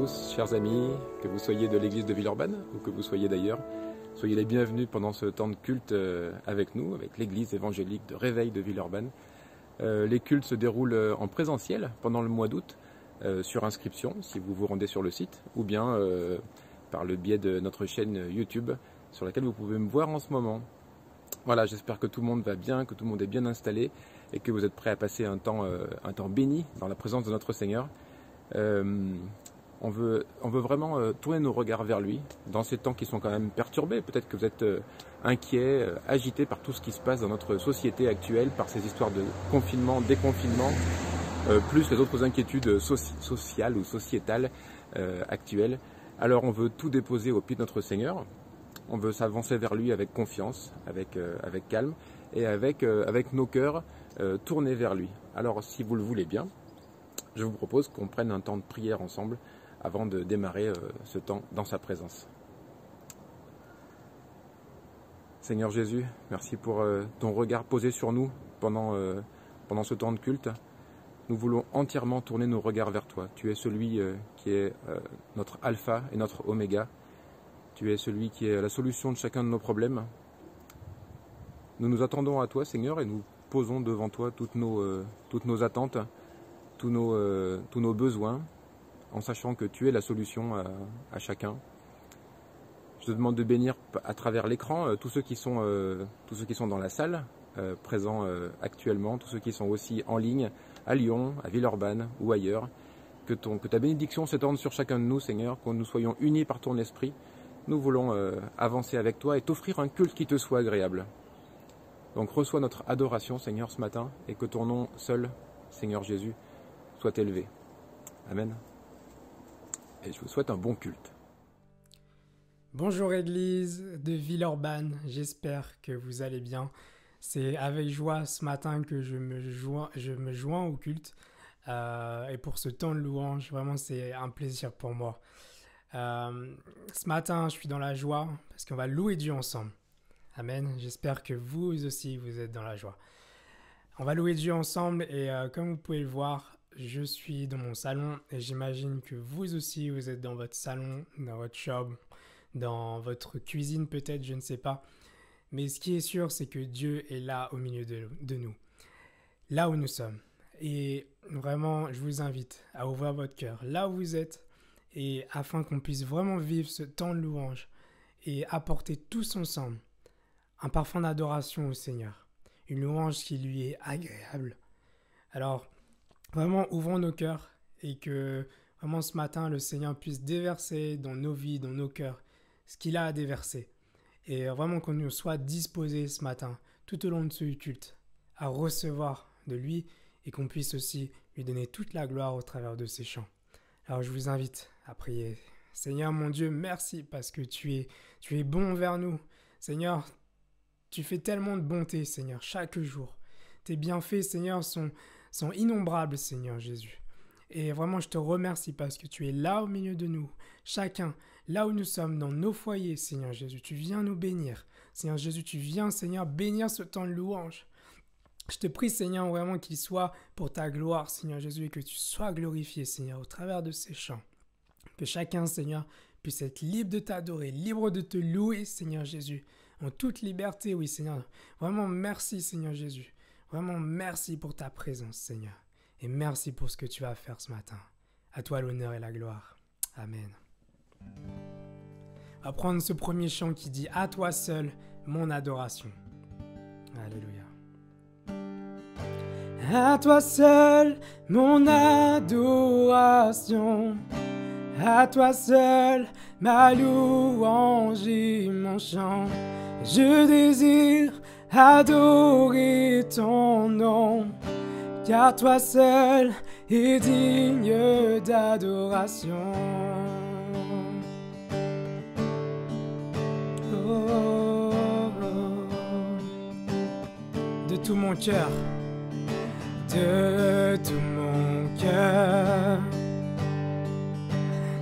tous, chers amis, que vous soyez de l'église de Villeurbanne ou que vous soyez d'ailleurs. Soyez les bienvenus pendant ce temps de culte avec nous, avec l'église évangélique de Réveil de Villeurbanne. Les cultes se déroulent en présentiel pendant le mois d'août, sur inscription si vous vous rendez sur le site, ou bien par le biais de notre chaîne YouTube sur laquelle vous pouvez me voir en ce moment. Voilà, j'espère que tout le monde va bien, que tout le monde est bien installé et que vous êtes prêts à passer un temps béni dans la présence de notre Seigneur. On veut vraiment tourner nos regards vers lui dans ces temps qui sont quand même perturbés. Peut-être que vous êtes inquiets, agités par tout ce qui se passe dans notre société actuelle, par ces histoires de confinement, déconfinement, plus les autres inquiétudes sociales ou sociétales actuelles. Alors on veut tout déposer au pied de notre Seigneur. On veut s'avancer vers lui avec confiance, avec calme et avec nos cœurs tournés vers lui. Alors si vous le voulez bien, je vous propose qu'on prenne un temps de prière ensemble avant de démarrer ce temps dans sa présence. Seigneur Jésus, merci pour ton regard posé sur nous pendant ce temps de culte. Nous voulons entièrement tourner nos regards vers toi. Tu es celui qui est notre alpha et notre oméga. Tu es celui qui est la solution de chacun de nos problèmes. Nous nous attendons à toi, Seigneur, et nous posons devant toi toutes nos attentes, tous nos besoins, en sachant que tu es la solution à chacun. Je te demande de bénir à travers l'écran tous ceux qui sont dans la salle, présents actuellement, tous ceux qui sont aussi en ligne, à Lyon, à Villeurbanne ou ailleurs. Que ta bénédiction s'étende sur chacun de nous, Seigneur, que nous soyons unis par ton esprit. Nous voulons avancer avec toi et t'offrir un culte qui te soit agréable. Donc reçois notre adoration, Seigneur, ce matin, et que ton nom seul, Seigneur Jésus, soit élevé. Amen. Et je vous souhaite un bon culte. Bonjour Église de Villeurbanne, j'espère que vous allez bien. C'est avec joie ce matin que je me joins au culte. Et pour ce temps de louange, vraiment c'est un plaisir pour moi. Ce matin, je suis dans la joie parce qu'on va louer Dieu ensemble. Amen. J'espère que vous aussi, vous êtes dans la joie. On va louer Dieu ensemble et comme vous pouvez le voir, je suis dans mon salon et j'imagine que vous aussi, vous êtes dans votre salon, dans votre chambre, dans votre cuisine peut-être, je ne sais pas. Mais ce qui est sûr, c'est que Dieu est là au milieu de nous, là où nous sommes. Et vraiment, je vous invite à ouvrir votre cœur là où vous êtes et afin qu'on puisse vraiment vivre ce temps de louange et apporter tous ensemble un parfum d'adoration au Seigneur, une louange qui lui est agréable. Alors, vraiment, ouvrons nos cœurs et que vraiment ce matin, le Seigneur puisse déverser dans nos vies, dans nos cœurs, ce qu'il a à déverser. Et vraiment qu'on nous soit disposés ce matin, tout au long de ce culte, à recevoir de lui et qu'on puisse aussi lui donner toute la gloire au travers de ses chants. Alors je vous invite à prier. Seigneur mon Dieu, merci parce que tu es bon vers nous. Seigneur, tu fais tellement de bonté, Seigneur, chaque jour. Tes bienfaits, Seigneur, sont innombrables, Seigneur Jésus. Et vraiment, je te remercie parce que tu es là au milieu de nous, chacun, là où nous sommes, dans nos foyers, Seigneur Jésus. Tu viens nous bénir. Seigneur Jésus, tu viens, Seigneur, bénir ce temps de louange. Je te prie, Seigneur, vraiment qu'il soit pour ta gloire, Seigneur Jésus, et que tu sois glorifié, Seigneur, au travers de ces chants. Que chacun, Seigneur, puisse être libre de t'adorer, libre de te louer, Seigneur Jésus, en toute liberté, oui, Seigneur. Vraiment, merci, Seigneur Jésus. Vraiment, merci pour ta présence, Seigneur. Et merci pour ce que tu vas faire ce matin. À toi l'honneur et la gloire. Amen. On va prendre ce premier chant qui dit « À toi seul, mon adoration ». Alléluia. À toi seul, mon adoration. À toi seul, ma louange et mon chant. Je désire adorer ton nom, car toi seul est digne d'adoration. Oh, oh. De tout mon cœur, de tout mon cœur,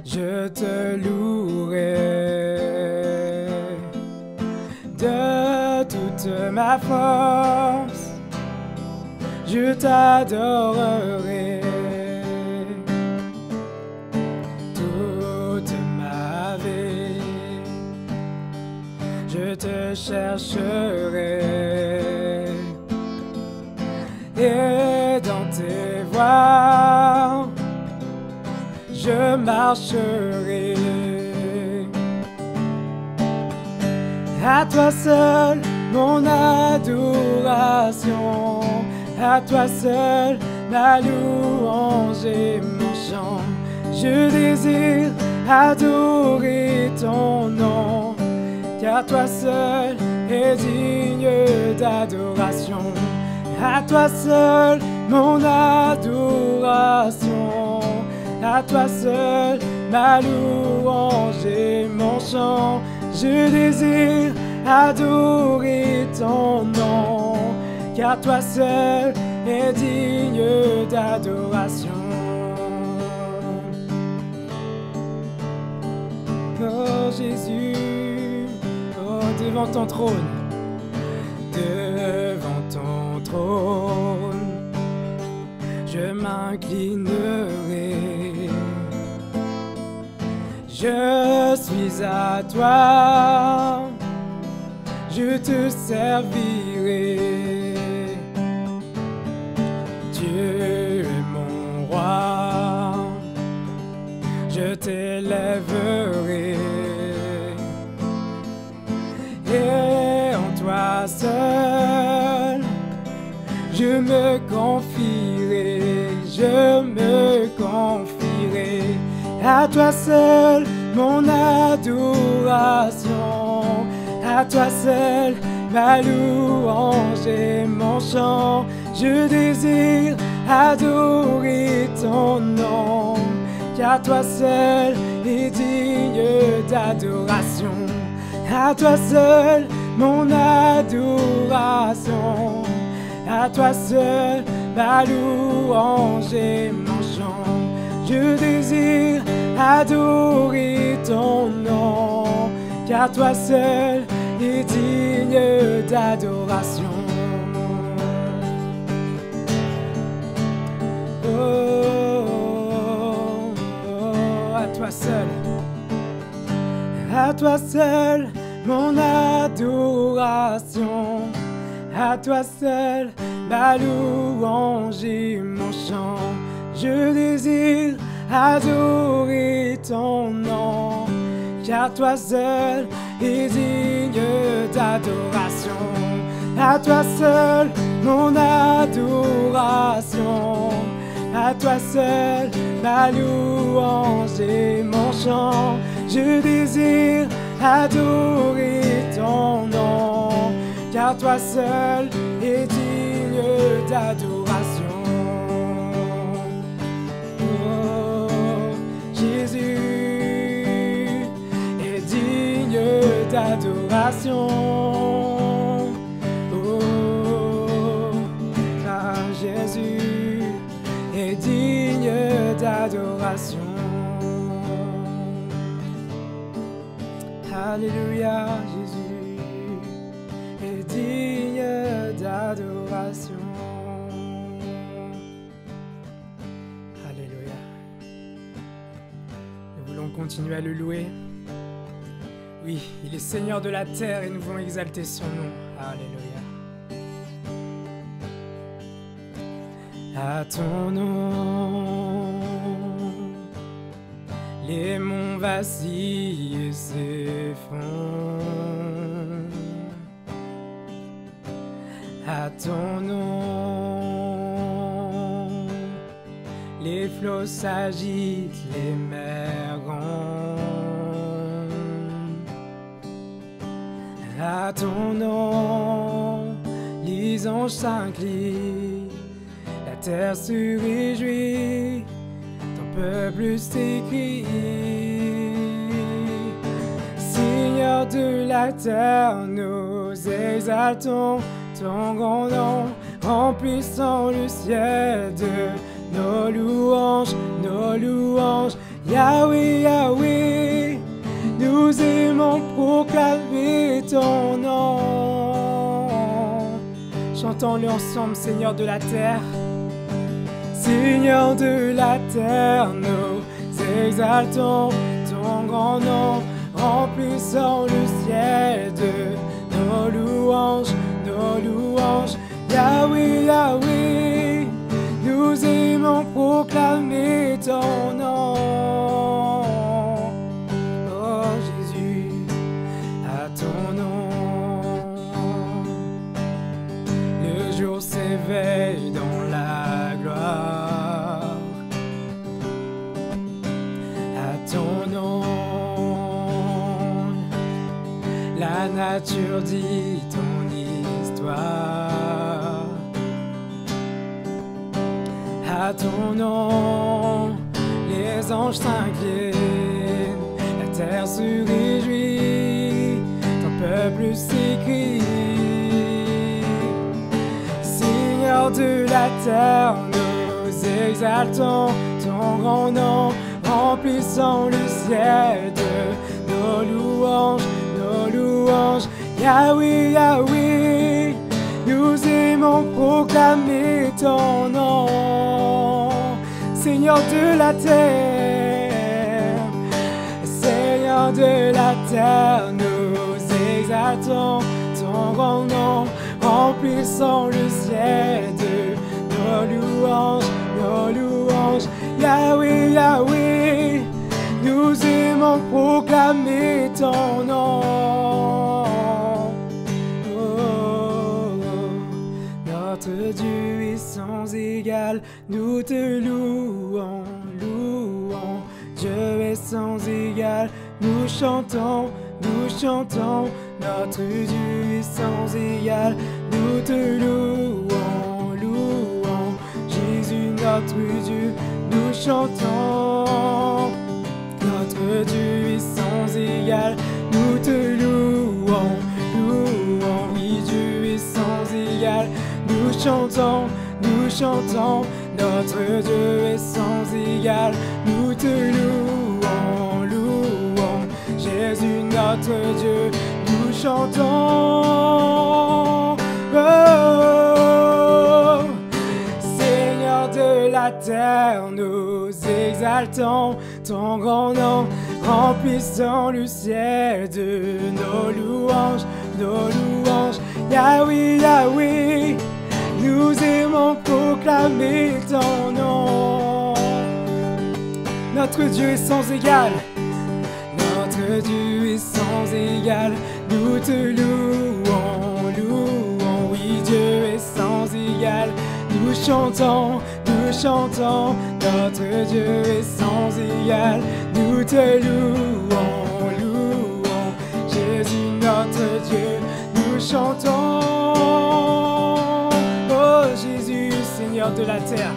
je te louerai. De toute ma force, je t'adorerai. Tout je te chercherai. Et dans tes voies, je marcherai. À toi seul, mon adoration. À toi seul, ma louange et mon chant. Je désire adorer ton nom, car toi seul est digne d'adoration. À toi seul, mon adoration. À toi seul, ma louange et mon chant. Je désire adorer ton nom, car toi seul est digne d'adoration. Oh Jésus, oh devant ton trône, devant ton trône, je m'inclinerai. Je suis à toi, je te servirai. Dieu est mon roi, je t'élèverai. Et en toi seul, je me confierai, je me confierai. À toi seul, mon adoration. À toi seul, ma louange et mon chant. Je désire adorer ton nom, car toi seul est digne d'adoration. À toi seul, mon adoration. À toi seul, ma louange et mon chant. Je désire adorer ton nom, car toi seul est digne d'adoration. Oh, à toi seul, à toi seul, mon adoration. À toi seul, ma louange et mon chant. Je désire adorer ton nom, car toi seul est digne d'adoration. À toi seul, mon adoration. À toi seul, ma louange et mon chant. Je désire adorer ton nom, car toi seul est digne d'adoration. Jésus est digne d'adoration. Oh, car Jésus est digne d'adoration. Alléluia, Jésus est digne d'adoration. Alléluia. Nous voulons continuer à le louer. Oui, il est Seigneur de la terre et nous voulons exalter son nom. Alléluia. À ton nom, les monts vacillent et s'effondrent. À ton nom, les flots s'agitent, les mers grondent. À ton nom, les anges s'inclinent, la terre se réjouit, ton peuple s'écrie. Seigneur de la terre, nous exaltons ton grand nom, remplissant le ciel de nos louanges, Yahweh, Yahweh, nous aimons proclamer ton nom. Chantons-le ensemble, Seigneur de la terre. Seigneur de la terre, nous exaltons ton grand nom, remplissant le ciel de nos louanges, nos louanges. Yahweh, Yahweh, nous aimons proclamer ton nom. Oh Jésus, à ton nom, le jour s'éveille dans la gloire. À ton nom, la nature dit ton histoire. À ton nom, les anges s'inclinent, la terre se réjouit, ton peuple s'écrie. Seigneur de la terre, nous exaltons ton grand nom, remplissant le ciel de nos louanges, nos louanges. Yahweh, Yahweh, nous aimons proclamer ton nom. Seigneur de la terre, Seigneur de la terre, nous exaltons ton grand nom, remplissant le ciel de nos louanges, nos louanges. Yahweh, Yahweh, nous aimons proclamer ton nom. Notre Dieu est sans égal, nous te louons, louons. Dieu est sans égal, nous chantons, nous chantons. Notre Dieu est sans égal, nous te louons, louons. Jésus, notre Dieu, nous chantons. Notre Dieu est sans égal, nous te louons, louons. Oui, Dieu est sans égal, nous chantons, nous chantons. Notre Dieu est sans égal, nous te louons, louons. Jésus, notre Dieu, nous chantons. Oh, Seigneur de la terre, nous exaltons ton grand nom, remplissant le ciel de nos louanges, nos louanges. Yahweh, Yahweh, nous aimons proclamer ton nom. Notre Dieu est sans égal, notre Dieu est sans égal, nous te louons, louons. Oui, Dieu est sans égal, nous chantons, nous chantons. Notre Dieu est sans égal, nous te louons, louons. Jésus, notre Dieu, nous chantons. Oh Jésus, Seigneur de la terre,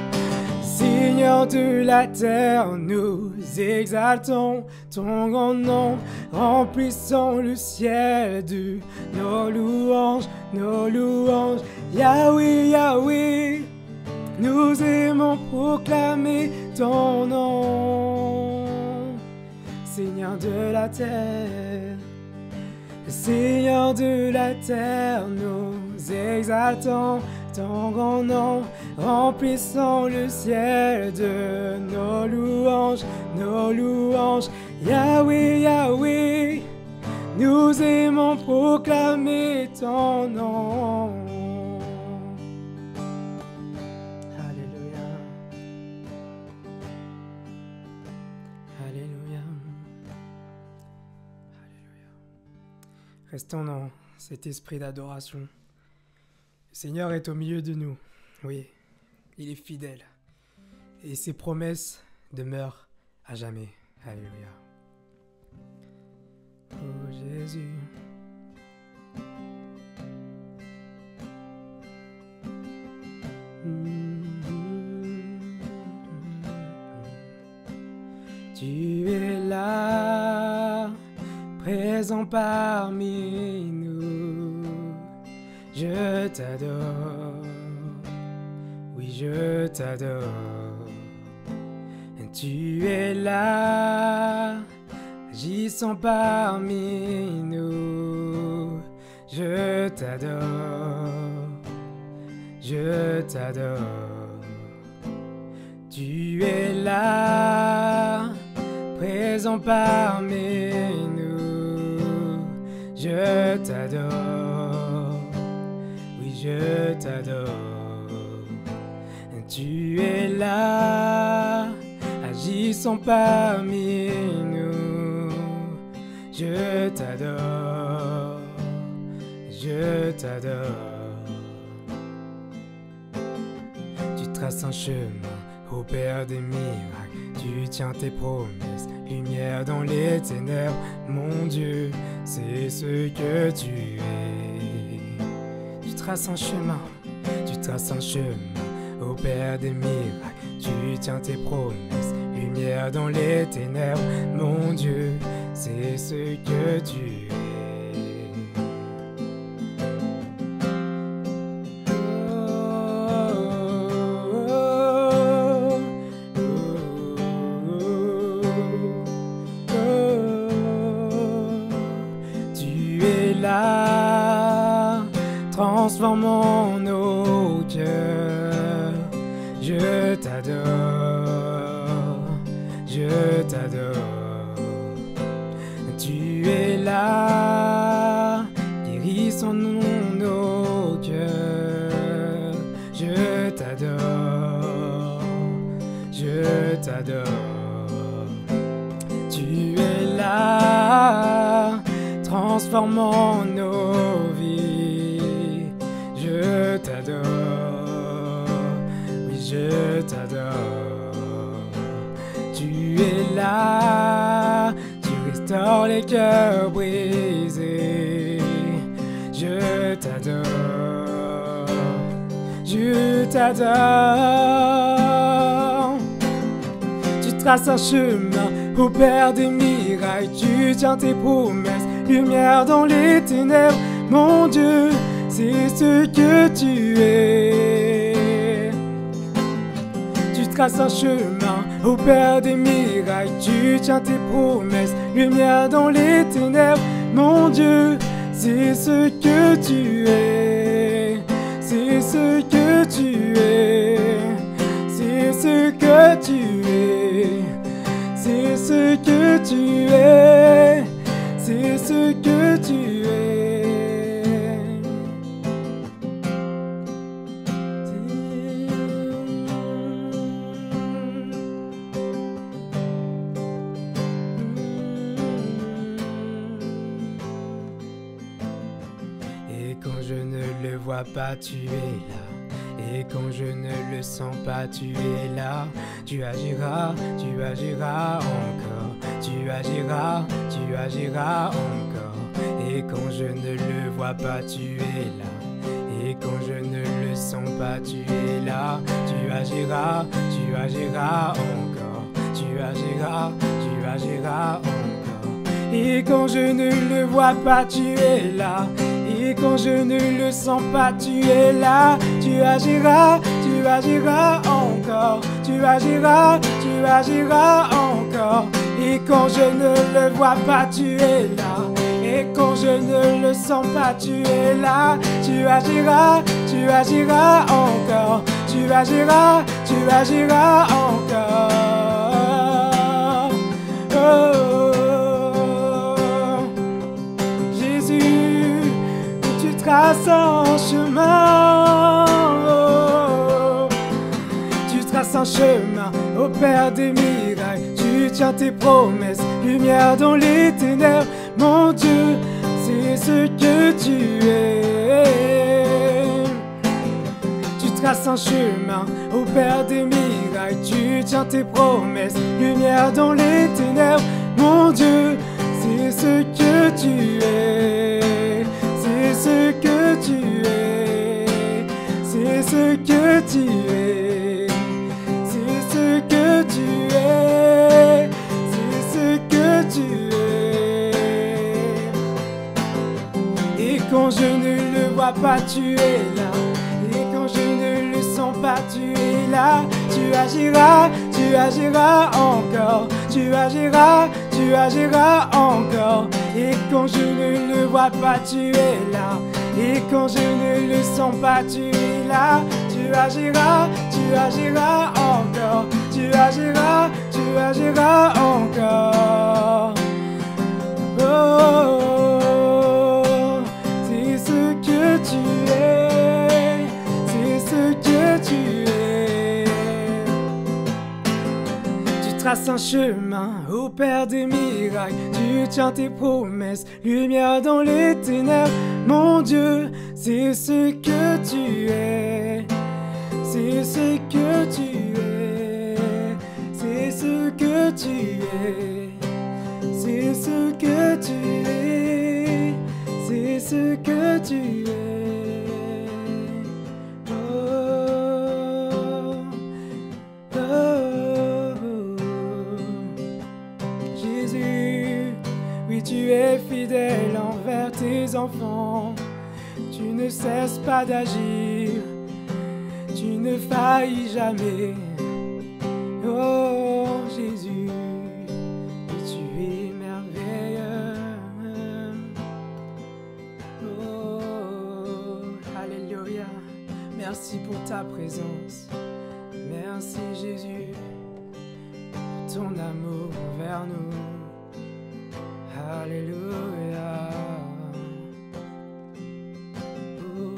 Seigneur de la terre, nous exaltons ton grand nom, remplissant le ciel de nos louanges, nos louanges. Yahweh, Yahweh, nous aimons proclamer ton nom. Seigneur de la terre, Seigneur de la terre, nous exaltons ton grand nom, remplissant le ciel de nos louanges, nos louanges. Yahweh, Yahweh, nous aimons proclamer ton nom. Alléluia. Alléluia. Alléluia. Restons dans cet esprit d'adoration. Le Seigneur est au milieu de nous. Oui, il est fidèle. Et ses promesses demeurent à jamais. Alléluia. Oh Jésus. Tu es là, présent parmi nous. Je t'adore, oui je t'adore. Tu es là, agissant parmi nous. Je t'adore, je t'adore. Tu es là, présent parmi nous. Je t'adore, oui je t'adore. Tu es là, agissant parmi nous. Je t'adore, je t'adore. Tu traces un chemin au Père des miracles. Tu tiens tes promesses, lumière dans les ténèbres. Mon Dieu, c'est ce que tu es. Tu traces un chemin au Père des miracles. Tu tiens tes promesses, lumière dans les ténèbres. Mon Dieu, c'est ce que tu es. Transformons nos cœurs. Je t'adore, je t'adore. Tu es là, guérissons-nous nos cœurs. Je t'adore, je t'adore. Tu es là, transformons nos vies. Je t'adore, oui je t'adore. Tu es là, tu restaures les cœurs brisés. Je t'adore, je t'adore. Tu traces un chemin au Père des miracles. Tu tiens tes promesses, lumière dans les ténèbres. Mon Dieu, c'est ce que tu es. Tu traces un chemin au Père des miracles. Tu tiens tes promesses, lumière dans les ténèbres. Mon Dieu, c'est ce que tu es. C'est ce que tu es. C'est ce que tu es. C'est ce que tu es. C'est ce que tu es. Et quand je ne le vois pas, tu es là. Et quand je ne le sens pas, tu es là. Tu agiras encore. Tu agiras encore. Et quand je ne le vois pas, tu es là. Et quand je ne le sens pas, tu es là. Tu agiras encore. Tu agiras encore. Et quand je ne le vois pas, tu es là. Et quand je ne le sens pas, tu es là. Tu agiras encore. Tu agiras encore. Et quand je ne le vois pas, tu es là. Et quand je ne le sens pas, tu es là. Tu agiras encore. Tu agiras encore. Jésus, tu traces un chemin. Tu traces un chemin au Père des miracles. Tu tiens tes promesses, lumière dans les ténèbres. Mon Dieu, c'est ce que tu es. Tu traces un chemin au Père des miracles. Tu tiens tes promesses, lumière dans les ténèbres. Mon Dieu, c'est ce que tu es. C'est ce que tu es. C'est ce que tu es. C'est ce que tu es. C'est ce que tu es. Et quand je ne le vois pas, tu es là. Et quand je ne le sens pas, tu es là. Tu agiras encore. Tu agiras encore. Et quand je ne le vois pas, tu es là. Et quand je ne le sens pas, tu es là. Tu agiras encore. Tu agiras encore. Oh, oh, oh. un chemin, au Père des miracles. Tu tiens tes promesses, lumière dans les ténèbres. Mon Dieu, c'est ce que tu es. C'est ce que tu es. C'est ce que tu es. C'est ce que tu es. C'est ce que tu es. Tu es fidèle envers tes enfants, tu ne cesses pas d'agir, tu ne faillis jamais. Oh Jésus, tu es merveilleux. Oh, alléluia, merci pour ta présence. Merci Jésus pour ton amour vers nous. Alléluia. Oh.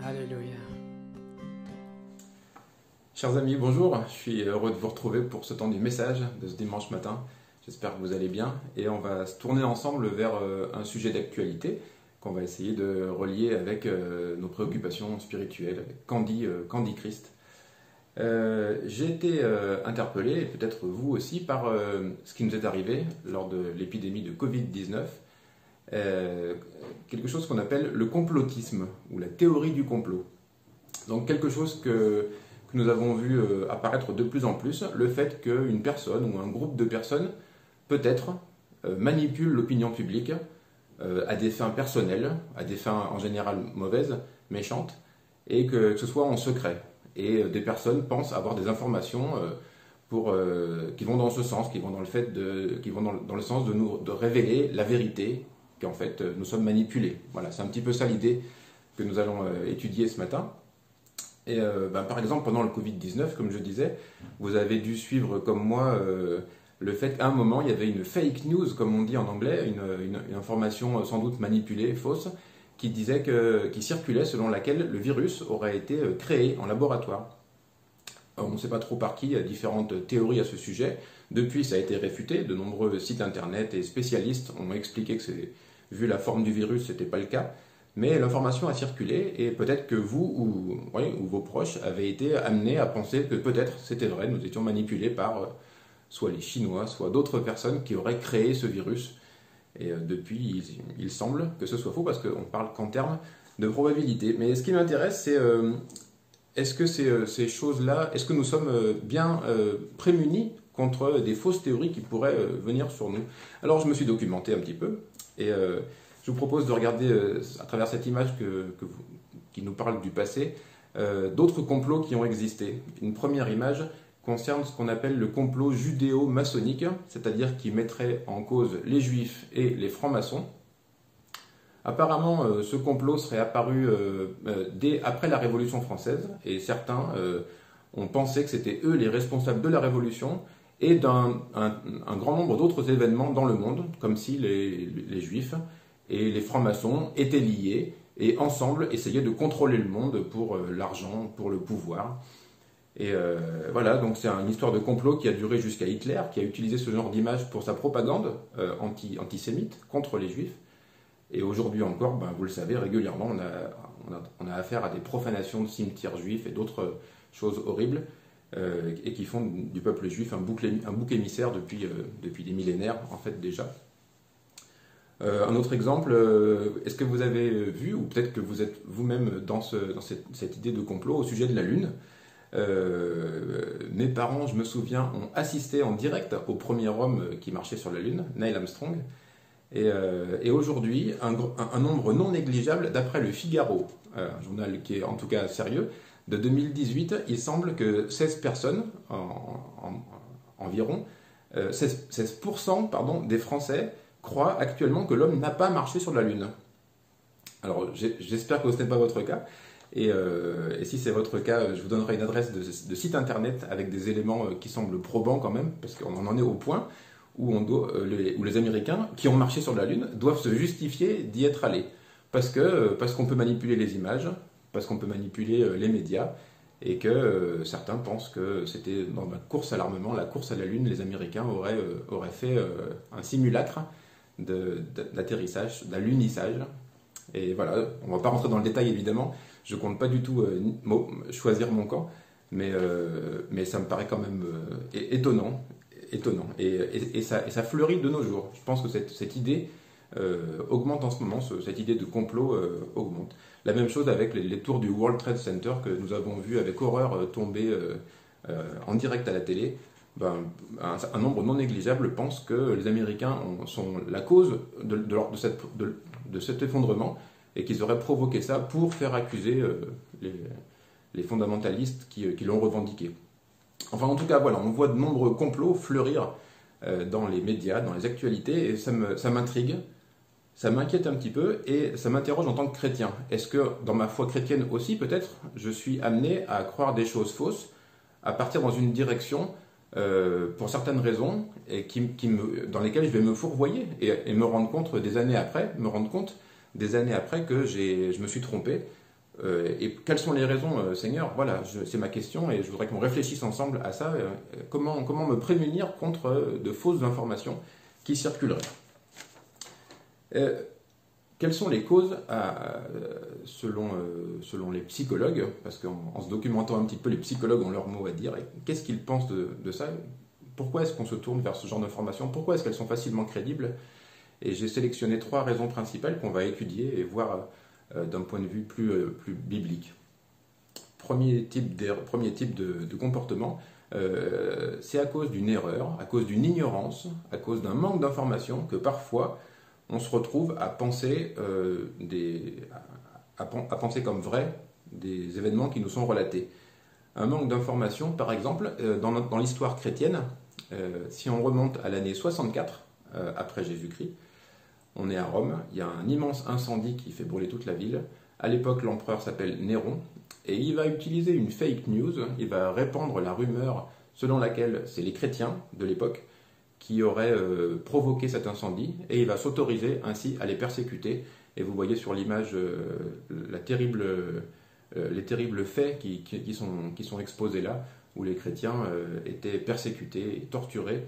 Alléluia. Chers amis, bonjour. Je suis heureux de vous retrouver pour ce temps du message de ce dimanche matin. J'espère que vous allez bien et on va se tourner ensemble vers un sujet d'actualité qu'on va essayer de relier avec nos préoccupations spirituelles, avec Candy Christ. J'ai été interpellé, et peut-être vous aussi, par ce qui nous est arrivé lors de l'épidémie de Covid-19, quelque chose qu'on appelle le complotisme, ou la théorie du complot. Donc quelque chose que nous avons vu apparaître de plus en plus, le fait qu'une personne ou un groupe de personnes, peut-être, manipule l'opinion publique, à des fins personnelles, à des fins en général mauvaises, méchantes, et que ce soit en secret. Et des personnes pensent avoir des informations qui vont dans ce sens, qui vont dans le sens de révéler la vérité, qu'en fait nous sommes manipulés. Voilà, c'est un petit peu ça l'idée que nous allons étudier ce matin. Et par exemple, pendant le Covid-19, comme je disais, vous avez dû suivre comme moi le fait qu'à un moment, il y avait une fake news, comme on dit en anglais, une information sans doute manipulée, fausse, qui circulait selon laquelle le virus aurait été créé en laboratoire. On ne sait pas trop par qui, il y a différentes théories à ce sujet. Depuis, ça a été réfuté. De nombreux sites internet et spécialistes ont expliqué que, vu la forme du virus, ce n'était pas le cas. Mais l'information a circulé et peut-être que vous ou vos proches avez été amenés à penser que peut-être c'était vrai, nous étions manipulés par soit les Chinois, soit d'autres personnes qui auraient créé ce virus. Et depuis, il semble que ce soit faux parce qu'on parle qu'en termes de probabilité. Mais ce qui m'intéresse, c'est est-ce que ces choses-là, est-ce que nous sommes bien prémunis contre des fausses théories qui pourraient venir sur nous? Alors je me suis documenté un petit peu et je vous propose de regarder à travers cette image qui nous parle du passé d'autres complots qui ont existé. Une première image concerne ce qu'on appelle le complot judéo-maçonnique, c'est-à-dire qui mettrait en cause les juifs et les francs-maçons. Apparemment, ce complot serait apparu dès après la Révolution française, et certains ont pensé que c'était eux les responsables de la Révolution et d'un grand nombre d'autres événements dans le monde, comme si les juifs et les francs-maçons étaient liés et ensemble essayaient de contrôler le monde pour l'argent, pour le pouvoir. Et voilà, donc c'est une histoire de complot qui a duré jusqu'à Hitler, qui a utilisé ce genre d'image pour sa propagande antisémite contre les juifs. Et aujourd'hui encore, vous le savez, régulièrement, on a affaire à des profanations de cimetières juifs et d'autres choses horribles, et qui font du peuple juif un bouc émissaire depuis des millénaires, en fait, déjà. Un autre exemple, est-ce que vous avez vu, ou peut-être que vous êtes vous-même dans cette idée de complot au sujet de la Lune? Mes parents, je me souviens, ont assisté en direct au premier homme qui marchait sur la Lune, Neil Armstrong. Et aujourd'hui, un nombre non négligeable, d'après le Figaro, un journal qui est en tout cas sérieux, de 2018, il semble que 16 personnes, environ, 16% des Français croient actuellement que l'homme n'a pas marché sur la Lune. Alors j'espère que ce n'est pas votre cas. Et si c'est votre cas, je vous donnerai une adresse de site internet avec des éléments qui semblent probants quand même, parce qu'on en est au point où les Américains qui ont marché sur la Lune doivent se justifier d'y être allés. parce qu'on peut manipuler les images, parce qu'on peut manipuler les médias, et que certains pensent que c'était dans la course à l'armement, la course à la Lune, les Américains auraient fait un simulacre d'atterrissage, d'alunissage. Et voilà, on ne va pas rentrer dans le détail évidemment, je ne compte pas du tout choisir mon camp, mais ça me paraît quand même étonnant, et ça fleurit de nos jours. Je pense que cette idée augmente en ce moment, cette idée de complot augmente. La même chose avec les tours du World Trade Center que nous avons vu avec horreur tomber en direct à la télé. Un nombre non négligeable pense que les Américains sont la cause de cet effondrement et qu'ils auraient provoqué ça pour faire accuser les fondamentalistes qui l'ont revendiqué. Enfin, en tout cas, voilà, on voit de nombreux complots fleurir dans les médias, dans les actualités, et ça m'intrigue, ça m'inquiète un petit peu, et ça m'interroge en tant que chrétien. Est-ce que, dans ma foi chrétienne aussi, peut-être, je suis amené à croire des choses fausses, à partir dans une direction, pour certaines raisons, et dans lesquelles je vais me fourvoyer, et me rendre compte des années après, que je me suis trompé. Et quelles sont les raisons, Seigneur? Voilà, c'est ma question, et je voudrais qu'on réfléchisse ensemble à ça. Comment me prémunir contre de fausses informations qui circuleraient? Quelles sont les causes, selon les psychologues? Parce qu'en se documentant un petit peu, les psychologues ont leurs mots à dire. Et qu'est-ce qu'ils pensent de ça? Pourquoi est-ce qu'on se tourne vers ce genre d'informations? Pourquoi est-ce qu'elles sont facilement crédibles? Et j'ai sélectionné 3 raisons principales qu'on va étudier et voir d'un point de vue plus biblique. Premier type de comportement, c'est à cause d'une erreur, à cause d'une ignorance, à cause d'un manque d'information que parfois on se retrouve à penser, à penser comme vrai des événements qui nous sont relatés. Un manque d'information, par exemple, dans l'histoire chrétienne, si on remonte à l'année 64 après Jésus-Christ, on est à Rome, il y a un immense incendie qui fait brûler toute la ville. À l'époque, l'empereur s'appelle Néron, et il va utiliser une fake news, il va répandre la rumeur selon laquelle c'est les chrétiens de l'époque qui auraient provoqué cet incendie, et il va s'autoriser ainsi à les persécuter. Et vous voyez sur l'image les terribles faits qui sont exposés là, où les chrétiens étaient persécutés et torturés,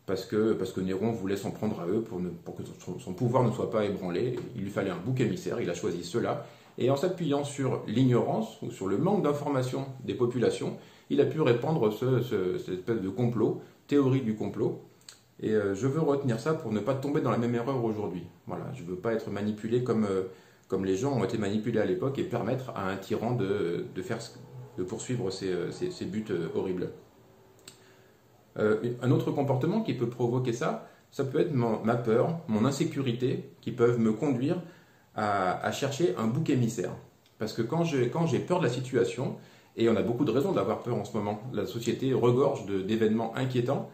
parce que Néron voulait s'en prendre à eux pour que son pouvoir ne soit pas ébranlé. Il lui fallait un bouc émissaire, il a choisi cela, et en s'appuyant sur l'ignorance ou sur le manque d'information des populations, il a pu répandre cette espèce de complot, théorie du complot. Et je veux retenir ça pour ne pas tomber dans la même erreur aujourd'hui. Voilà, je ne veux pas être manipulé comme les gens ont été manipulés à l'époque et permettre à un tyran de poursuivre ses buts horribles. Un autre comportement qui peut provoquer ça peut être ma peur, mon insécurité, qui peuvent me conduire à chercher un bouc émissaire. Parce que quand j'ai peur de la situation, et on a beaucoup de raisons d'avoir peur en ce moment, la société regorge d'événements inquiétants,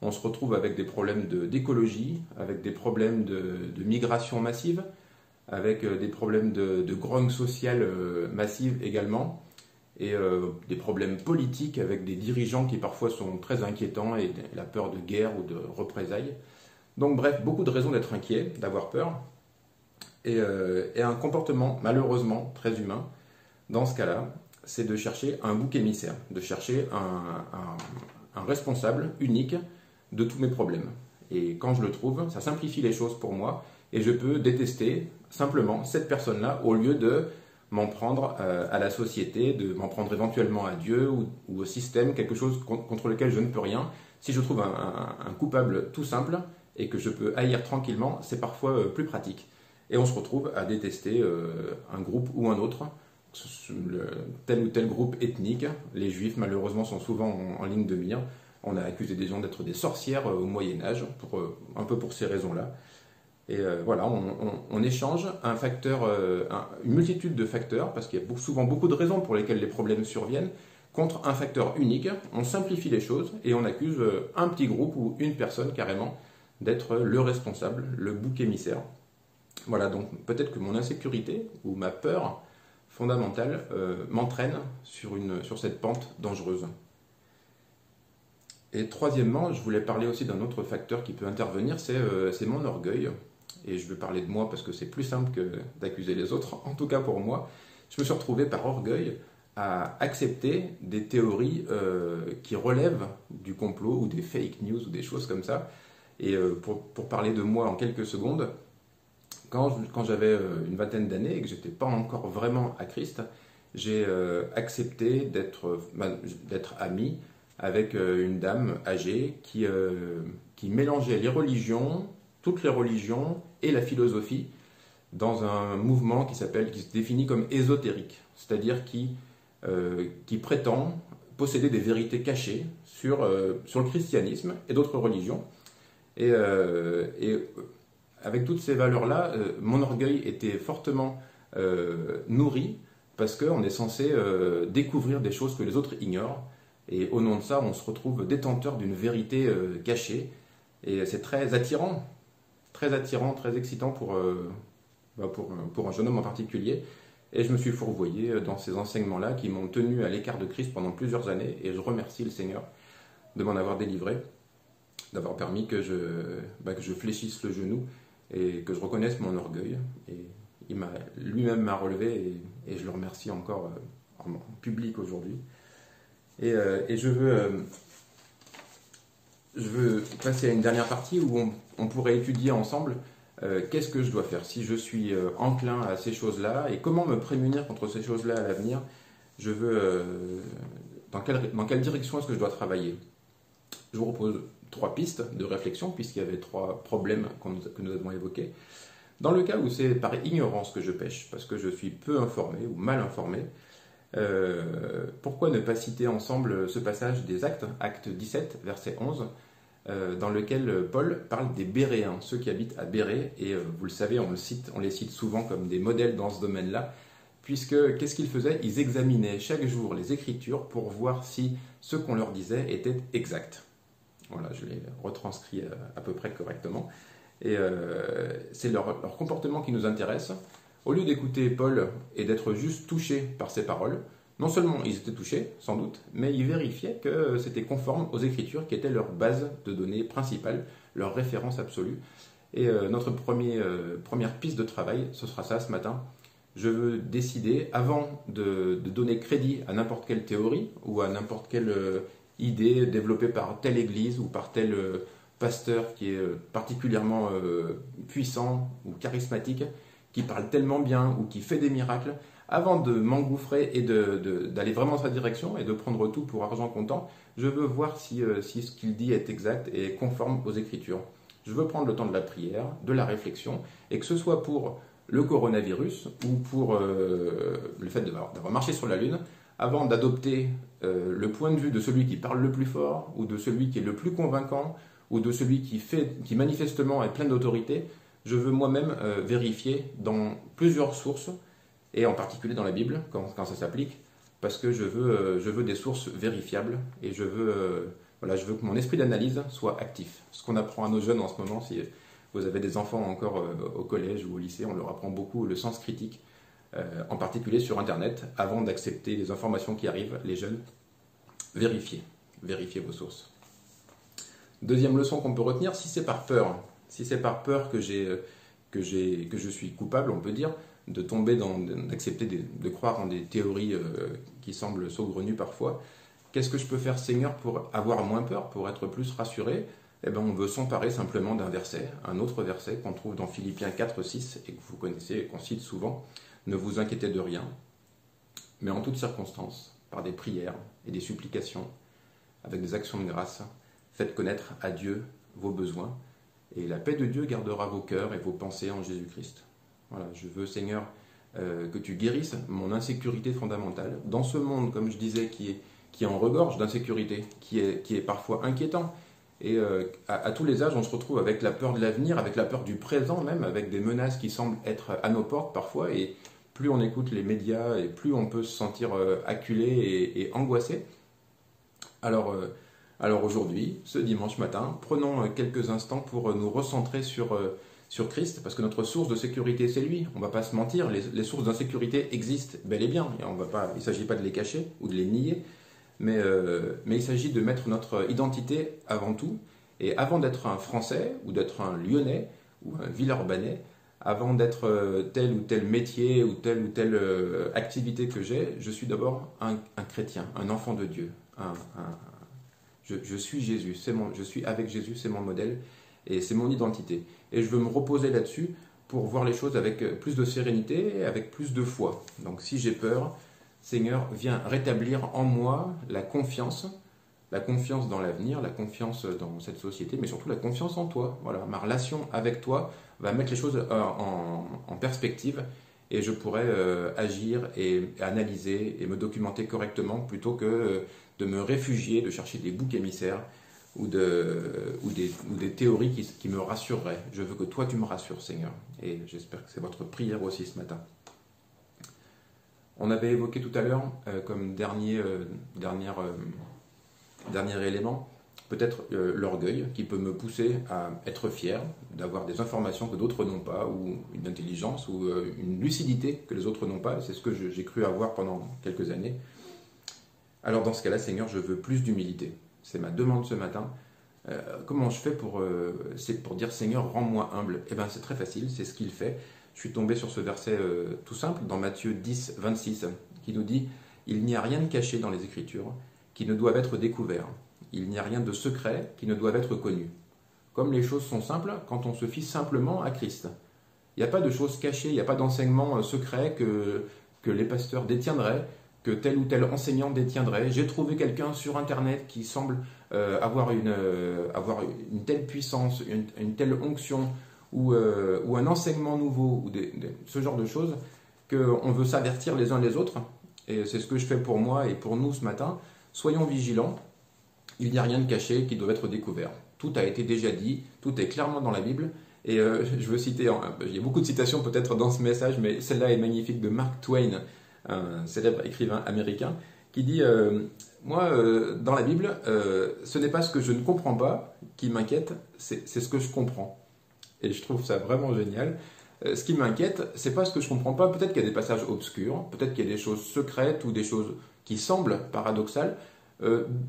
on se retrouve avec des problèmes d'écologie, avec des problèmes de migration massive, avec des problèmes de grogne sociale massive également, et des problèmes politiques avec des dirigeants qui parfois sont très inquiétants et la peur de guerre ou de représailles. Donc bref, beaucoup de raisons d'être inquiet, d'avoir peur, et un comportement malheureusement très humain dans ce cas-là, c'est de chercher un bouc émissaire, de chercher un responsable unique de tous mes problèmes. Et quand je le trouve, ça simplifie les choses pour moi, et je peux détester simplement cette personne-là au lieu de m'en prendre à la société, de m'en prendre éventuellement à Dieu ou au système, quelque chose contre lequel je ne peux rien. Si je trouve un coupable tout simple et que je peux haïr tranquillement, c'est parfois plus pratique. Et on se retrouve à détester un groupe ou un autre, tel ou tel groupe ethnique. Les juifs malheureusement sont souvent en ligne de mire. On a accusé des gens d'être des sorcières au Moyen-Âge, un peu pour ces raisons-là. Et voilà, on échange une multitude de facteurs, parce qu'il y a souvent beaucoup de raisons pour lesquelles les problèmes surviennent, contre un facteur unique. On simplifie les choses et on accuse un petit groupe ou une personne carrément d'être le responsable, le bouc émissaire. Voilà, donc peut-être que mon insécurité ou ma peur fondamentale m'entraîne sur cette pente dangereuse. Et troisièmement, je voulais parler aussi d'un autre facteur qui peut intervenir, c'est mon orgueil. et je veux parler de moi parce que c'est plus simple que d'accuser les autres, en tout cas pour moi, je me suis retrouvé par orgueil à accepter des théories qui relèvent du complot ou des fake news ou des choses comme ça. Et pour parler de moi en quelques secondes, quand j'avais une vingtaine d'années et que j'étais pas encore vraiment à Christ, j'ai accepté d'être ami avec une dame âgée qui mélangeait les religions, toutes les religions et la philosophie dans un mouvement qui se définit comme ésotérique, c'est-à-dire qui prétend posséder des vérités cachées sur le christianisme et d'autres religions. Et avec toutes ces valeurs-là, mon orgueil était fortement nourri parce qu'on est censé découvrir des choses que les autres ignorent. Et au nom de ça, on se retrouve détenteur d'une vérité cachée. Et c'est très attirant, très excitant pour un jeune homme en particulier. Et je me suis fourvoyé dans ces enseignements-là qui m'ont tenu à l'écart de Christ pendant plusieurs années. Et je remercie le Seigneur de m'en avoir délivré, d'avoir permis que je fléchisse le genou et que je reconnaisse mon orgueil. Et lui-même m'a relevé et je le remercie encore en public aujourd'hui. Et je veux passer à une dernière partie où on pourrait étudier ensemble qu'est-ce que je dois faire si je suis enclin à ces choses-là et comment me prémunir contre ces choses-là à l'avenir. Je veux dans quelle direction est-ce que je dois travailler. Je vous propose 3 pistes de réflexion puisqu'il y avait 3 problèmes que nous avons évoqués. Dans le cas où c'est par ignorance que je pêche, parce que je suis peu informé ou mal informé, pourquoi ne pas citer ensemble ce passage des Actes, Acte 17, verset 11, dans lequel Paul parle des Béréens, ceux qui habitent à Bérée, et vous le savez, on les cite souvent comme des modèles dans ce domaine-là, puisque qu'est-ce qu'ils faisaient? Ils examinaient chaque jour les Écritures pour voir si ce qu'on leur disait était exact. Voilà, je l'ai retranscrit à peu près correctement. Et c'est leur comportement qui nous intéresse. Au lieu d'écouter Paul et d'être juste touchés par ses paroles, non seulement ils étaient touchés, sans doute, mais ils vérifiaient que c'était conforme aux Écritures qui étaient leur base de données principale, leur référence absolue. Et notre première piste de travail, ce sera ça ce matin. Je veux décider, avant de donner crédit à n'importe quelle théorie ou à n'importe quelle idée développée par telle église ou par tel pasteur qui est particulièrement puissant ou charismatique, qui parle tellement bien ou qui fait des miracles, avant de m'engouffrer et d'aller vraiment dans sa direction et de prendre tout pour argent comptant, je veux voir si ce qu'il dit est exact et conforme aux Écritures. Je veux prendre le temps de la prière, de la réflexion, et que ce soit pour le coronavirus ou pour le fait d'avoir marché sur la Lune, avant d'adopter le point de vue de celui qui parle le plus fort, ou de celui qui est le plus convaincant, ou de celui qui manifestement est plein d'autorité, je veux moi-même vérifier dans plusieurs sources, et en particulier dans la Bible, quand ça s'applique, parce que je veux des sources vérifiables, et je veux que mon esprit d'analyse soit actif. Ce qu'on apprend à nos jeunes en ce moment, si vous avez des enfants encore au collège ou au lycée, on leur apprend beaucoup le sens critique, en particulier sur Internet, avant d'accepter les informations qui arrivent, les jeunes, vérifiez vos sources. Deuxième leçon qu'on peut retenir, si c'est par peur que je suis coupable, on peut dire, de tomber d'accepter de croire en des théories qui semblent saugrenues parfois, qu'est-ce que je peux faire, Seigneur, pour avoir moins peur, pour être plus rassuré? Eh bien, on veut s'emparer simplement d'un verset, un autre verset qu'on trouve dans Philippiens 4, 6, et que vous connaissez et qu'on cite souvent. Ne vous inquiétez de rien, mais en toutes circonstances, par des prières et des supplications, avec des actions de grâce, faites connaître à Dieu vos besoins, et la paix de Dieu gardera vos cœurs et vos pensées en Jésus-Christ. Voilà, je veux, Seigneur, que tu guérisses mon insécurité fondamentale, dans ce monde, comme je disais, qui en regorge d'insécurité, qui est parfois inquiétant. Et à tous les âges, on se retrouve avec la peur de l'avenir, avec la peur du présent même, avec des menaces qui semblent être à nos portes parfois, et plus on écoute les médias, et plus on peut se sentir acculé et angoissé. Alors aujourd'hui, ce dimanche matin, prenons quelques instants pour nous recentrer sur Christ, parce que notre source de sécurité, c'est lui. On ne va pas se mentir, les sources d'insécurité existent bel et bien, et il ne s'agit pas de les cacher ou de les nier, mais il s'agit de mettre notre identité avant tout, et avant d'être un Français, ou d'être un Lyonnais, ou un Villeurbanais, avant d'être tel ou tel métier ou telle activité que j'ai, je suis d'abord un chrétien, un enfant de Dieu. Je suis Jésus, je suis avec Jésus, c'est mon modèle et c'est mon identité. Et je veux me reposer là-dessus pour voir les choses avec plus de sérénité et avec plus de foi. Donc si j'ai peur, Seigneur, viens rétablir en moi la confiance dans l'avenir, la confiance dans cette société, mais surtout la confiance en toi. Voilà, ma relation avec toi va mettre les choses en perspective et je pourrai agir et analyser et me documenter correctement plutôt que de me réfugier, de chercher des boucs émissaires ou des théories qui me rassureraient. Je veux que toi tu me rassures, Seigneur. Et j'espère que c'est votre prière aussi ce matin. On avait évoqué tout à l'heure comme dernier élément, peut-être l'orgueil qui peut me pousser à être fier d'avoir des informations que d'autres n'ont pas, ou une intelligence, ou une lucidité que les autres n'ont pas. C'est ce que j'ai cru avoir pendant quelques années. Alors dans ce cas-là, Seigneur, je veux plus d'humilité. C'est ma demande ce matin. Comment je fais pour dire Seigneur, rends-moi humble? Eh bien c'est très facile, c'est ce qu'il fait. Je suis tombé sur ce verset tout simple dans Matthieu 10, 26, qui nous dit « Il n'y a rien de caché dans les Écritures qui ne doivent être découverts. Il n'y a rien de secret qui ne doive être connu. » Comme les choses sont simples quand on se fie simplement à Christ. Il n'y a pas de choses cachées, il n'y a pas d'enseignement secret que les pasteurs détiendraient, que tel ou tel enseignant détiendrait. J'ai trouvé quelqu'un sur Internet qui semble avoir une telle puissance, une telle onction, ou un enseignement nouveau, ou ce genre de choses, qu'on veut s'avertir les uns les autres. Et c'est ce que je fais pour moi et pour nous ce matin. Soyons vigilants, il n'y a rien de caché qui doit être découvert. Tout a été déjà dit, tout est clairement dans la Bible. Et je veux citer, il y a beaucoup de citations peut-être dans ce message, mais celle-là est magnifique, de Mark Twain, un célèbre écrivain américain, qui dit moi, dans la Bible, ce n'est pas ce que je ne comprends pas qui m'inquiète, c'est ce que je comprends. Et je trouve ça vraiment génial. Ce qui m'inquiète, c'est pas ce que je comprends pas. Peut-être qu'il y a des passages obscurs, peut-être qu'il y a des choses secrètes ou des choses qui semblent paradoxales.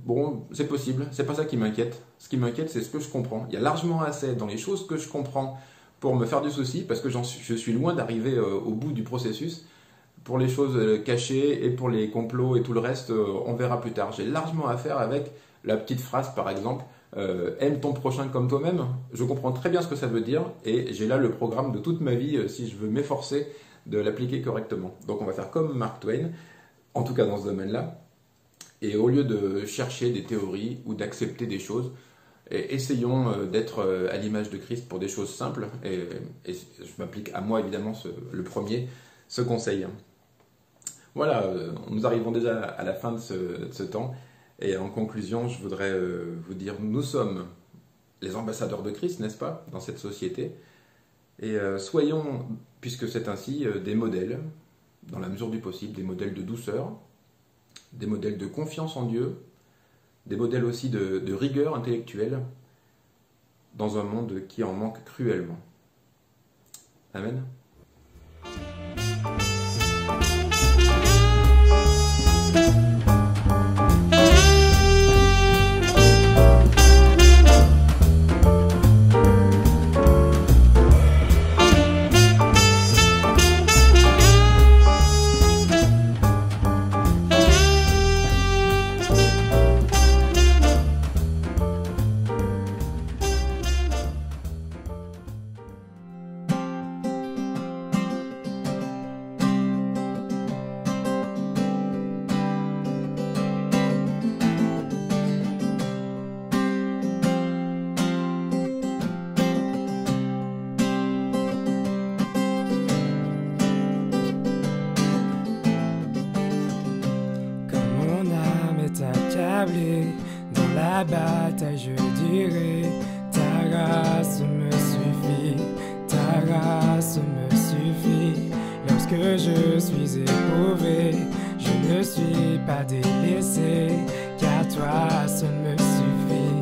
Bon, c'est possible, c'est pas ça qui m'inquiète. Ce qui m'inquiète, c'est ce que je comprends. Il y a largement assez dans les choses que je comprends pour me faire du souci, parce que je suis loin d'arriver au bout du processus. Pour les choses cachées et pour les complots et tout le reste, on verra plus tard. J'ai largement à faire avec la petite phrase, par exemple, aime ton prochain comme toi-même. Je comprends très bien ce que ça veut dire et j'ai là le programme de toute ma vie si je veux m'efforcer de l'appliquer correctement. Donc on va faire comme Mark Twain, en tout cas dans ce domaine-là. Et au lieu de chercher des théories ou d'accepter des choses, essayons d'être à l'image de Christ pour des choses simples. Et je m'applique à moi évidemment le premier, ce conseil. Voilà, nous arrivons déjà à la fin de ce temps. Et en conclusion, je voudrais vous dire, nous sommes les ambassadeurs de Christ, n'est-ce pas, dans cette société. Et soyons, puisque c'est ainsi, des modèles, dans la mesure du possible, des modèles de douceur, des modèles de confiance en Dieu, des modèles aussi de rigueur intellectuelle, dans un monde qui en manque cruellement. Amen. Dans la bataille, je dirais, ta grâce me suffit, ta grâce me suffit. Lorsque je suis éprouvé, je ne suis pas délaissé, car toi seul me suffit,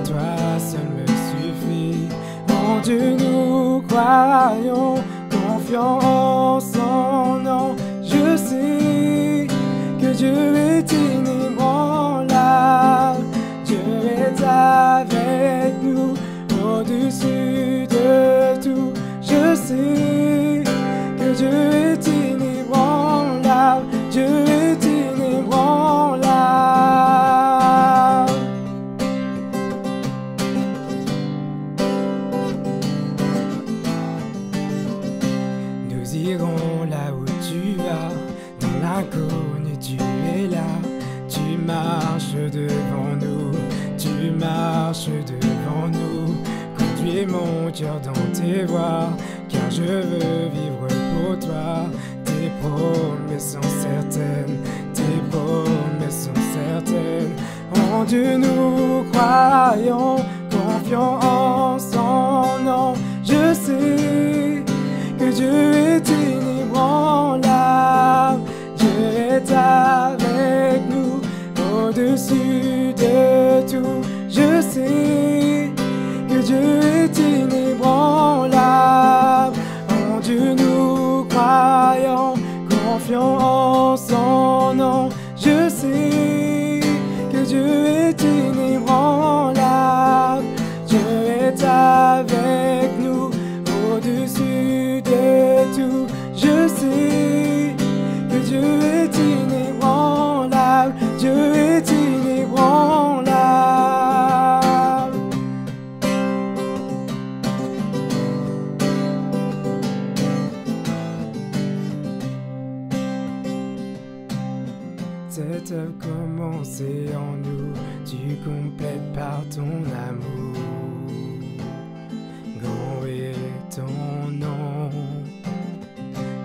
toi seul me suffit. En Dieu nous croyons, confiants en son nom, je sais que Dieu est inébranlable, Dieu est avec nous, au-dessus de sais que Dieu est inébranlable, Dieu est inébranlable. Nous irons là où tu vas, dans l'inconnu tu es là. Tu marches devant nous, tu marches devant nous. Conduis mon cœur dans tes voies, car je veux vivre pour toi. Tes promesses sont certaines, tes promesses sont certaines. En Dieu nous croyons, confions en son nom. Je sais que Dieu est inébranlable, Dieu est avec nous, au-dessus de tout. Je sais que Dieu est inébranlable, en Dieu nous croyons, confions en son nom. Je sais que Dieu est inébranlable, Dieu est avec nous, au-dessus de tout. Je sais que Dieu est inébranlable, Dieu est inébranlable. Cette œuvre commencée en nous, tu complètes par ton amour. Grand est ton nom,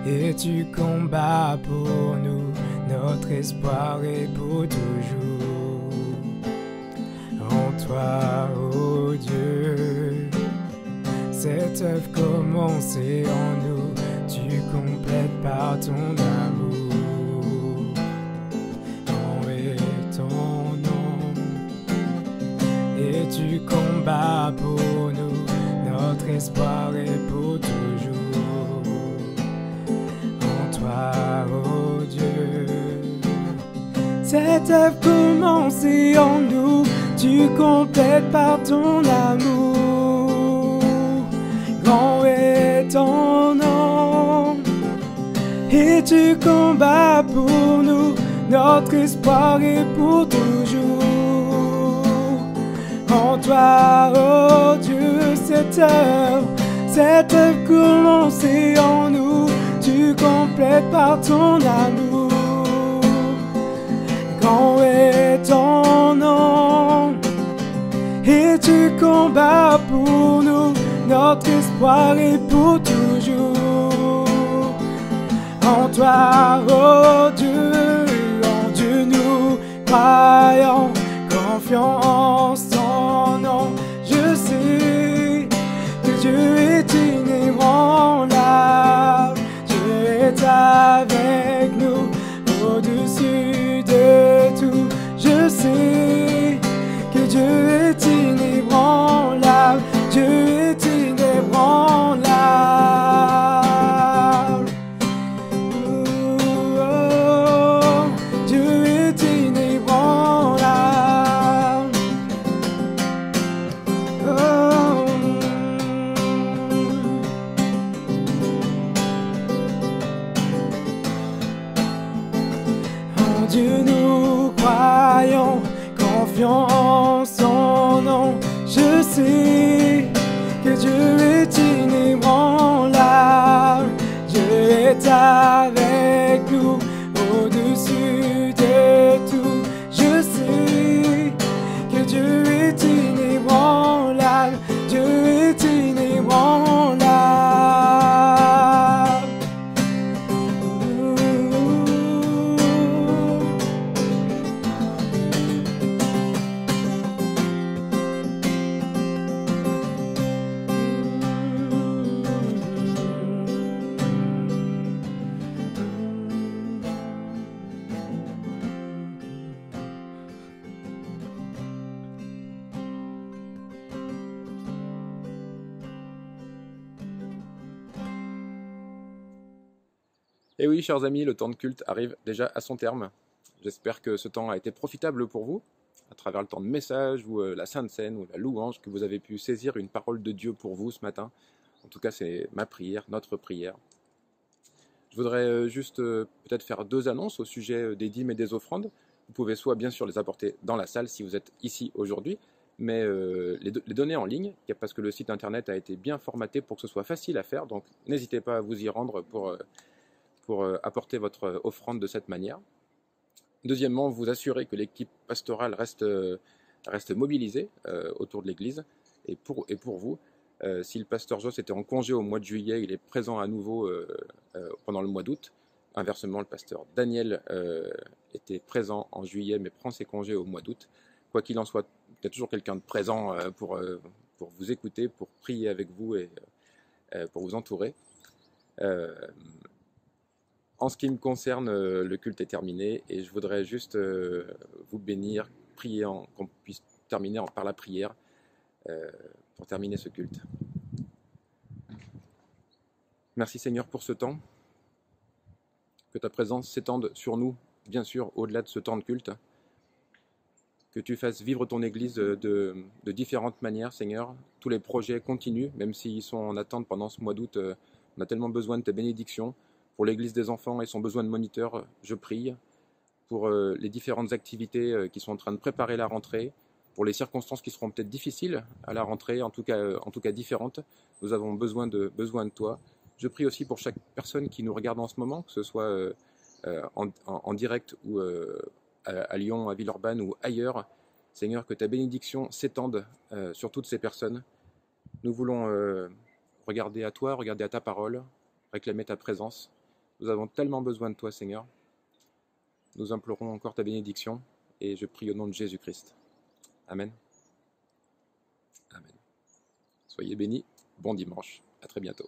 et tu combats pour nous, notre espoir est pour toujours. En toi, ô Dieu, cette œuvre commencée en nous, tu complètes par ton amour. Grand est ton nom, et tu combats pour nous, notre espoir est pour toujours. En toi, ô Dieu, cette œuvre commencée en nous, tu complètes par ton amour. Grand est ton nom, et tu combats pour nous, notre espoir est pour toujours. En toi, oh Dieu, cette œuvre commencée en nous, tu complètes par ton amour. Grand est ton nom, et tu combats pour nous, notre espoir est pour toujours. En toi, oh Dieu, en Dieu nous croyons, confions en son nom. Je sais que Dieu est inébranlable, Dieu est avec nous, au-dessus de tout. Je sais que Dieu est inébranlable, Dieu est inébranlable. Dieu est inébranlable. En Dieu nous croyons, confions en son nom. Je sais que Dieu est inébranlable, Dieu est avec nous, au-dessus de tout. Je sais que Dieu est inébranlable, Dieu est inébranlable. Et oui, chers amis, le temps de culte arrive déjà à son terme. J'espère que ce temps a été profitable pour vous, à travers le temps de message ou la Sainte Seine ou la louange, que vous avez pu saisir une parole de Dieu pour vous ce matin. En tout cas, c'est ma prière, notre prière. Je voudrais juste peut-être faire 2 annonces au sujet des dîmes et des offrandes. Vous pouvez soit bien sûr les apporter dans la salle si vous êtes ici aujourd'hui, mais les donner en ligne, parce que le site internet a été bien formaté pour que ce soit facile à faire. Donc n'hésitez pas à vous y rendre pour apporter votre offrande de cette manière. Deuxièmement, vous assurer que l'équipe pastorale reste mobilisée autour de l'église et pour vous. Si le pasteur Joss était en congé au mois de juillet, il est présent à nouveau pendant le mois d'août. Inversement, le pasteur Daniel était présent en juillet mais prend ses congés au mois d'août. Quoi qu'il en soit, il y a toujours quelqu'un de présent pour vous écouter, pour prier avec vous et pour vous entourer. En ce qui me concerne, le culte est terminé et je voudrais juste vous bénir, prier qu'on puisse terminer par la prière pour terminer ce culte. Merci Seigneur pour ce temps, que ta présence s'étende sur nous, bien sûr, au-delà de ce temps de culte, que tu fasses vivre ton Église de différentes manières, Seigneur. Tous les projets continuent, même s'ils sont en attente pendant ce mois d'août, on a tellement besoin de ta bénédiction. Pour l'Église des enfants et son besoin de moniteurs, je prie. Pour les différentes activités qui sont en train de préparer la rentrée, pour les circonstances qui seront peut-être difficiles à la rentrée, en tout cas différentes, nous avons besoin de toi. Je prie aussi pour chaque personne qui nous regarde en ce moment, que ce soit en direct ou à Lyon, à Villeurbanne ou ailleurs. Seigneur, que ta bénédiction s'étende sur toutes ces personnes. Nous voulons regarder à toi, regarder à ta parole, réclamer ta présence. Nous avons tellement besoin de toi, Seigneur. Nous implorons encore ta bénédiction et je prie au nom de Jésus-Christ. Amen. Amen. Soyez bénis. Bon dimanche. À très bientôt.